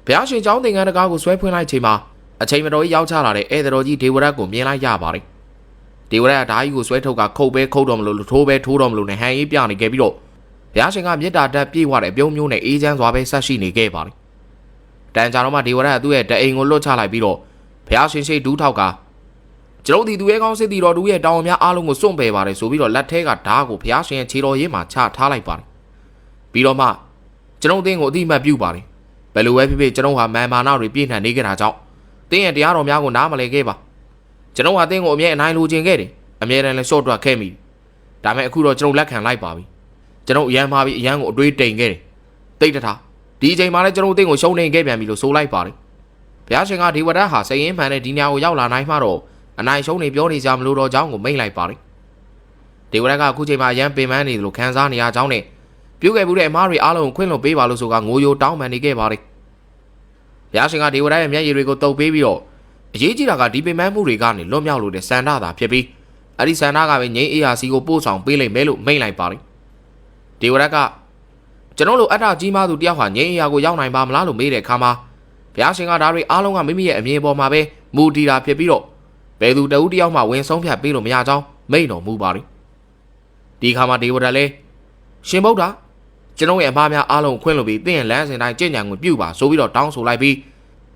ဘုရားရှင်ကျောင်းသင်္ကန်းတကားကိုဆွဲဖွင့်လိုက်ချိန်မှာအချိန်မတော်ကြီးရောက်ချလာတဲ့ဧည့်သည်တော်ကြီးဒေဝရတ်ကိုမြင်လိုက်ရပါတယ်ဒေဝရတ်ဓာကြီးကိုဆွဲထုတ်ကခုတ်ပဲခုတ်တော်မလို့ထိုးပဲထိုးတော်မလို့နဲ့ဟန်ရေးပြနေခဲ့ပြီးတော့ဘုရားရှင်ကမေတ္တာတက်ပြေးသွားတဲ့အပြုံးမျိုးနဲ့အေးချမ်းစွာပဲဆက်ရှိနေခဲ့ပါတယ်တန်ကြာတော့မှဒေဝရတ်သူ့ရဲ့တအိမ်ကိုလွတ်ချလိုက်ပြီးတော့ဘုရားရှင်ရှိဒူးထောက်ကကျွန်ုပ်ဒီသူရဲကောင်းစစ်တီတော်တို့ရဲ့တောင်းများအားလုံးကိုစွန့်ပယ်ပါတယ်ဆိုပြီးတော့လက်ထဲကဓာကိုဘုရားရှင်ရဲ့ခြေတော်ရင်းမှာချထားလိုက်ပါတယ်ပြီးတော့မှကျွန်ုပ်အင်းကိုအတိအမှတ်ပြုပါတယ်ဘယ်လိုပဲဖြစ်ဖြစ်ကျွန်ုပ်ဟာမာန်မာနတွေပြည့်နှံနေကြတာကြောင့်တင်းရဲ့တရားတော်များကိုနားမလည်ခဲ့ပါကျွန်ုပ်ဟာတင်းကိုအမြဲအနိုင်လိုချင်ခဲ့တယ်အမြဲတမ်းလည်းရှော့တွက်ခဲ့မိဒါပေမဲ့အခုတော့ကျွန်ုပ်လက်ခံလိုက်ပါပြီကျွန်ုပ်အရန်မှာပြီးအရန်ကိုအတွေးတိမ်ခဲ့တယ်တိတ်တထားဒီအချိန်မှာလည်းကျွန်ုပ်တင်းကိုရှုံးနေခဲ့ပြန်ပြီလို့ဆိုလိုက်ပါတယ်ဘုရားရှင်ကဒေဝရတ်ဟာစိတ်ရင်းမှန်တဲ့ဒီညကိုရောက်လာနိုင်မှတော့အနိုင်ရှုံးနေပြောနေကြမလို့တော့ကြောင်းကိုမိန့်လိုက်ပါတယ်ဒေဝရတ်ကအခုချိန်မှာအရန်ပင်ပန်းနေတယ်လို့ခံစားနေရကြောင်းနဲ့ပြုတ်ခဲ့မှုတဲ့အမားတွေအားလုံးခွင့်လွှတ်ပေးပါလို့ဆိုကငိုယိုတောင်းပန်နေခဲ့ပါတယ်ဘုရားရှင်ကဒေဝရတ်ရဲ့မျက်ရည်တွေကိုတုပ်ပေးပြီးတော့အရေးကြီးတာကဒီပင်ပန်းမှုတွေကနေလွတ်မြောက်လို့တဲ့စန္ဒတာဖြစ်ပြီးအဲ့ဒီစန္ဒကပဲငြိမ်းအေးရာစီကိုပို့ဆောင်ပေးလိုက်မယ်လို့မိန့်လိုက်ပါတယ်ဒေဝရတ်ကကျွန်တော်တို့အတ္တကြီးမားသူတယောက်ဟာငြိမ်းအေးရာကိုရောက်နိုင်ပါမလားလို့မေးတဲ့အခါမှာဘုရားရှင်ကဒါတွေအားလုံးကမိမိရဲ့အမြင်ပေါ်မှာပဲမူတည်တာဖြစ်ပြီးတော့ဘယ်သူတဦးတယောက်မှဝင်ဆုံးဖြတ်ပေးလို့မရကြောင်းမိန့်တော်မူပါတယ်ဒီခါမှာဒေဝရတ်လည်းရှင်ဗုဒ္ဓကျွန်တော်ရဲ့အမှားများအားလုံးခွင့်လို့ပြီးတင့်ရဲ့လမ်းစဉ်တိုင်းကြင်ကြံကိုပြုပါဆိုပြီးတော့တောင်းဆိုလိုက်ပြီး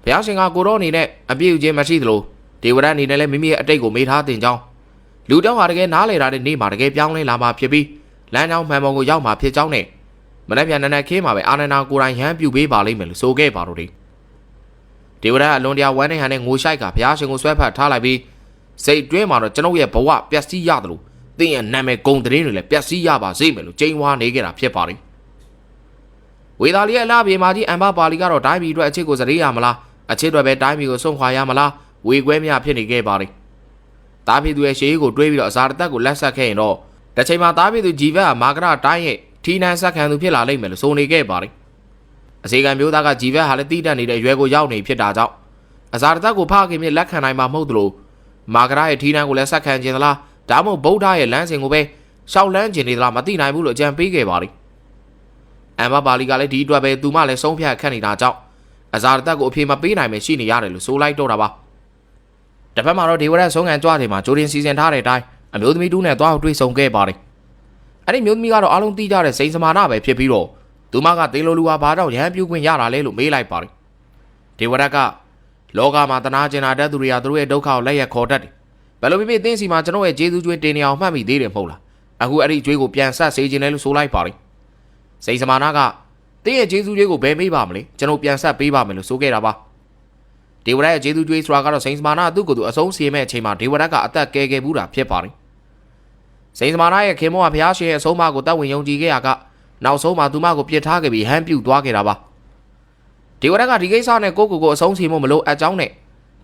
ဘုရားရှင်ကကိုတော်အနေနဲ့အပြည့်အချင်းမရှိသလိုဒေဝရတ်အနေနဲ့လည်းမိမိရဲ့အတိတ်ကိုမေးထားတင်ကြောင်းလူတောင်းဟာတကယ်နားလေတာတဲ့နေ့မှာတကယ်ပြောင်းလဲလာမှာဖြစ်ပြီးလမ်းကြောင်းမှန်ပေါ်ကိုရောက်မှာဖြစ်ကြောင်းနဲ့မနေ့ပြန်နန်းခင်းမှာပဲအာနန္ဒာကိုယ်တိုင်ရမ်းပြုပေးပါလိမ့်မယ်လို့ဆိုခဲ့ပါတော့တယ်ဒေဝရတ်အလွန်တရာဝမ်းနဲ့ဟန်နဲ့ငိုရှိုက်ကဘုရားရှင်ကိုဆွဲဖတ်ထားလိုက်ပြီးစိတ်တွင်းမှာတော့ကျွန်ုပ်ရဲ့ဘဝပျက်စီးရတယ်လို့တင့်ရဲ့နာမည်ဂုဏ်သတင်းတွေလည်းပျက်စီးရပါစေမယ်လို့ကြိမ်ဝါနေခဲ့တာဖြစ်ပါတယ်ဝေသာလီရဲ့အလားပြေမာကြီးအမ်ဘာပါလီကတော့တိုင်းပြည်အတွက်အချစ်ကိုစရိရမလားအချစ်အတွက်ပဲတိုင်းပြည်ကိုဆုံးခွာရမလားဝေခွဲမြဖြစ်နေခဲ့ပါတယ်တားပြည်သူရဲ့ရှေးကိုတွေးပြီးတော့အစာတသက်ကိုလက်ဆက်ခဲ့ရင်တော့တစ်ချိန်မှာတားပြည်သူဂျီဘက်ကမာကရတိုင်းရဲ့ထီနန်းဆက်ခံသူဖြစ်လာလိမ့်မယ်လို့ဆိုနေခဲ့ပါတယ်အစီကံမျိုးသားကဂျီဘက်ဟာလည်းတီးတက်နေတဲ့အရွယ်ကိုရောက်နေဖြစ်တာကြောင့်အစာတသက်ကိုဖခင်မြစ်လက်ခံနိုင်မှာမဟုတ်သလိုမာကရရဲ့ထီနန်းကိုလည်းဆက်ခံခြင်းသလားဒါမှမဟုတ်ဗုဒ္ဓရဲ့လမ်းစဉ်ကိုပဲရှောက်လန်းခြင်းနေသလားမသိနိုင်ဘူးလို့အကြံပေးခဲ့ပါတယ်အမ်ဘာပါလီကလည်းဒီအတွက်ပဲသူမှလည်းဆုံးဖြတ်ခတ်နေတာကြောင့်အဇာတသက်ကိုအပြေမပေးနိုင်မယ်ရှိနေရတယ်လို့ဆိုလိုက်တော့တာပါတစ်ဖက်မှာတော့ဒေဝရတ်ဆုံးခံကြွတယ်မှာဂျိုဒင်စီစဉ်ထားတဲ့အတိုင်းအမျိုးသမီးတူးနဲ့တွားတွေ့ဆုံခဲ့ပါတယ်အဲ့ဒီမျိုးသမီးကတော့အားလုံးသိကြတဲ့စိန်စမာနာပဲဖြစ်ပြီးတော့သူမကသေလိုလူဟာဘာကြောင့်ရဟန်းပြုခွင့်ရတာလဲလို့မေးလိုက်ပါတယ်ဒေဝရတ်ကလောကမှာတနာကျင်တာတဲ့သူတွေကသူတို့ရဲ့ဒုက္ခကိုလက်ရက်ခေါ်တတ်တယ်ဘယ်လိုဖြစ်ဖြစ်အင်းစီမှာကျွန်တော်ရဲ့ဂျေဇူးကျွေးတင်နေအောင်မှတ်မိသေးတယ်မဟုတ်လားအခုအဲ့ဒီကျွေးကိုပြန်ဆက်စေခြင်းလဲလို့ဆိုလိုက်ပါတယ်စိန်စမာနာကတင်းရဲ့ဂျေဇူးကျွေးကိုဘယ်မေးပါမလဲကျွန်တော်ပြန်ဆက်ပေးပါမယ်လို့ဆိုခဲ့တာပါဒေဝရတ်ရဲ့ဂျေဇူးကျွေးဆိုတာကတော့စိန်စမာနာသူ့ကိုယ်သူအဆုံးစီမဲ့အချိန်မှာဒေဝရတ်ကအသက်ကယ်ခဲ့ဘူးတာဖြစ်ပါတယ်စိန်စမာနာရဲ့ခင်မောကဘုရားရှင်ရဲ့အဆုံးအမကိုတတ်ဝင်ယုံကြည်ခဲ့ရကနောက်ဆုံးမှာသူမကိုပြစ်ထားခဲ့ပြီးဟန်ပြုတ်သွားခဲ့တာပါဒေဝရတ်ကဒီကိစ္စနဲ့ကိုကိုအဆုံးစီမှုမလို့အကြောင်းနဲ့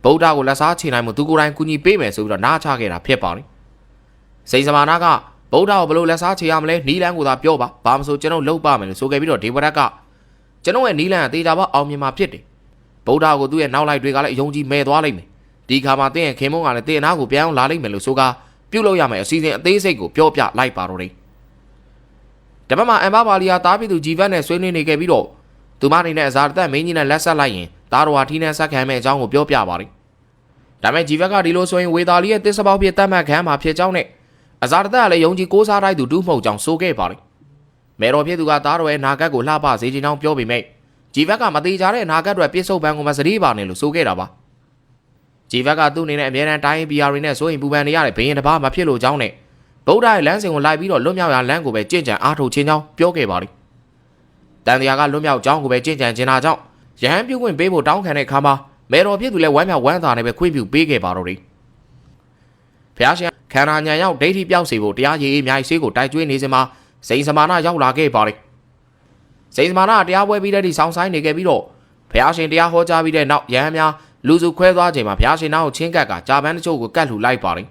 ဗုဒ္ဓကိုလက်စားချေနိုင်မှုသူကိုယ်တိုင်ကူညီပေးမယ်ဆိုပြီးတော့နားချခဲ့တာဖြစ်ပါတယ်စိန်စမာနာကဗုဒ္ဓကိုဘလို့လက်စားချေရမလဲနီးလန်းကိုသာပြောပါဘာမဆိုကျွန်တော်လုပ်ပါမယ်လို့ဆိုခဲ့ပြီးတော့ဒေဝရတ်ကကျွန်တော်ရဲ့နီးလန်းအသေးချာပါအောင်မြင်မှာဖြစ်တယ်ဗုဒ္ဓကိုသူ့ရဲ့နောက်လိုက်တွေကလည်းအယုံကြည်မဲ့သွားလိမ့်မယ်ဒီခါမှာတင်းရဲ့ခင်မုန်းကလည်းတင်းအနာကိုပြန်အောင်လာလိမ့်မယ်လို့ဆိုကပြုတ်လို့ရမယ်အစီအစဉ်အသေးစိတ်ကိုပြောပြလိုက်ပါတော့တယ်တပတ်မှာအမ်ဘာပါလီယာတားပြည်သူဂျီဗတ်နဲ့ဆွေးနွေးနေခဲ့ပြီးတော့သူမအနေနဲ့အဇာတသက်မင်းကြီးနဲ့လက်ဆက်လိုက်ရင်တားတော်ဟာထီးနှံဆက်ခံမဲ့အကြောင်းကိုပြောပြပါတယ်ဒါပေမဲ့ဂျီဗတ်ကဒီလိုဆိုရင်ဝေသာလီရဲ့တစ်စပေါက်ဖြစ်တတ်မှတ်ခံမှာဖြစ်ကြောင်းနဲ့အဇာတသက်ကလည်းယုံကြည်ကိုးစားတိုက်သူတူးမှုတ်ကြောင်းဆိုခဲ့ပါတယ်မေတော်ဖြစ်သူကသားတော်ရဲ့နာဂတ်ကိုလှပစေခြင်းကြောင်းပြောပေမဲ့ဂျီဗတ်ကမသေးကြတဲ့နာဂတ်တွေပြစ်ဆုပ်ပန်းကိုမစရီးပါနဲ့လို့ဆိုခဲ့တာပါဂျီဗတ်ကသူ့အနေနဲ့အမြဲတမ်းတိုင်းပီယာရီနဲ့ဆိုရင်ပူပန်နေရတဲ့ဘရင်တစ်ပါးမဖြစ်လို့ကြောင်းနဲ့ဗုဒ္ဓရဲ့လမ်းစဉ်ကိုလိုက်ပြီးတော့လွတ်မြောက်ရာလမ်းကိုပဲကြင်ကြံအားထုတ်ခြင်းကြောင်းပြောခဲ့ပါတယ်တန်တရားကလွတ်မြောက်ကြောင်းကိုပဲကြင်ကြံခြင်းတာကြောင့်ယဟန်ပြုခွင့်ပေးဖို့တောင်းခံတဲ့အခါမှာမေတော်ဖြစ်သူလည်းဝမ်းမြောက်ဝမ်းသာနဲ့ပဲခွင့်ပြုပေးခဲ့ပါတော့တယ်ဘုရားရှင်ခန္ဓာညာရောက်ဒိဋ္ဌိပြောက်စေဖို့တရားရည်အများကြီးကိုတိုက်ကျွေးနေစမှာစိန်စမာနာရောက်လာခဲ့ပါတယ်စိန်စမာနာတရားပွဲပြီးတဲ့ဒီဆောင်းဆိုင်နေခဲ့ပြီးတော့ဘုရားရှင်တရားဟောကြားပြီးတဲ့နောက်ယဟန်များလူစုခွဲသွားချိန်မှာဘုရားရှင်နောက်ချင်းကပ်ကဂျာပန်တချို့ကိုကတ်လှူလိုက်ပါတယ်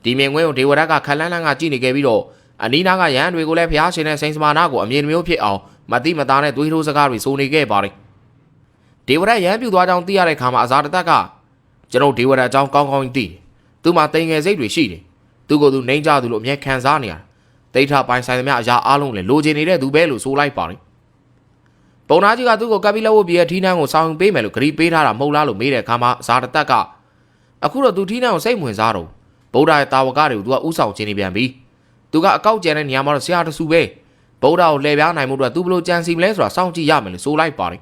ဒီမြင်ကွင်းကိုဒေဝရတ်ကခက်လန်းလန်းကကြည့်နေခဲ့ပြီးတော့အနီးနားကယဟန်တွေကိုလည်းဘုရားရှင်နဲ့စိန်စမာနာကိုအမြင်မျိုးဖြစ်အောင်မတိမသားနဲ့သွေးထိုးစကားတွေဆိုနေခဲ့ပါတယ်ဒေဝရတ်ရဟန်းပြုသွားကြောင်းသိရတဲ့ခါမှာအဇာတသက်ကကျွန်တော်ဒေဝရတ်အကြောင်းကောင်းကောင်းသိတယ်သူမှတိမ်ငယ်စိတ်တွေရှိတယ်သူကိုယ်သူနှိမ့်ကြသူလို့အမျက်ခံစားနေရတာတိတ်ထပိုင်ဆိုင်သမျှအရာအားလုံးလည်းလိုချင်နေတဲ့သူပဲလို့ဆိုလိုက်ပါတယ် ပုံနာကြီးကသူ့ကိုကပ်ပြီးလက်ဝတ်ပြီးရဲ့ထီးနှန်းကိုဆောင်ပေးမယ်လို့ဂရီပေးထားတာမဟုတ်လားလို့မေးတဲ့အခါမှာဇာတတက်ကအခုတော့သူထီးနှန်းကိုစိတ်ဝင်စားတော့ဗုဒ္ဓရဲ့တာဝကတွေကိုသူကဥဆောင်ခြင်းနေပြန်ပြီသူကအကောက်ကျန်တဲ့နေရာမှာတော့ဆရာတဆူပဲဗုဒ္ဓကိုလှည့်ပြားနိုင်မှုအတွက်သူဘလို့ကြံစီမလဲဆိုတာစောင့်ကြည့်ရမယ်လို့ဆိုလိုက်ပါတယ်